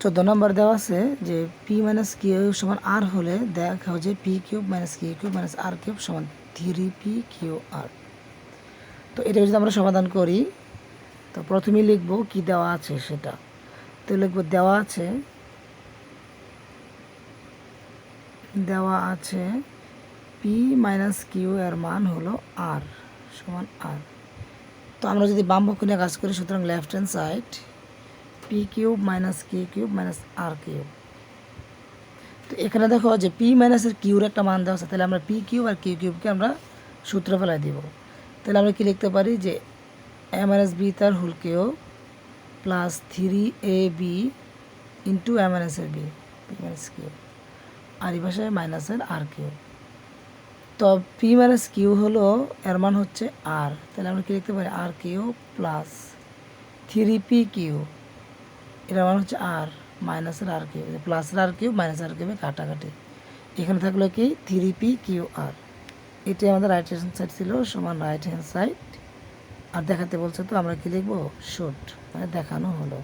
14 নম্বর দেওয়া আছে যে পি মাইনাস কিউ সমান আর হলে দেখাও যে P cube minus Q cube minus R cube সমান 3p কিউ আর। তো এটা যদি আমরা সমাধান করি তো প্রথমেই লিখব কি দেওয়া আছে সেটা। তো লিখব দেওয়া আছে পি মাইনাস কিউ এর মান হলো আর সমান আর। তো আমরা যদি বাম পক্ষ নিয়ে কাজ করি, সুতরাং left hand side P cube minus Q cube minus R cube. তো এখানে দেখো যে পি মাইনাসের কিউর একটা মান দেওয়া আছে, তাহলে আমরা পি কিউব আর কিউ কিউবকে আমরা সূত্র ফেলাই দিব। তাহলে আমরা কি লিখতে পারি যে এ মাইনাস বি তার whole cube plus 3ab into A মাইনাসের বি পি মাইনাস কিউ আর এই পাশে মাইনাসের আর কিউব। তো পি মাইনাস কিউ হলো এর মান হচ্ছে আর, তাহলে আমরা কি লিখতে পারি আর কিউ প্লাস 3p কিউ এর মান হচ্ছে আর মাইনাসের আর কিউব, প্লাসের আর কিউব মাইনাসের আর কিউবে কাটাকাটি। এখানে থাকলো কি 3p কিউ আর। এটি আমাদের রাইট হ্যান্ড সাইড ছিল সমান রাইট হ্যান্ড সাইড। আর দেখাতে বলছে তো আমরা কি লিখবো শুড, মানে দেখানো হলো।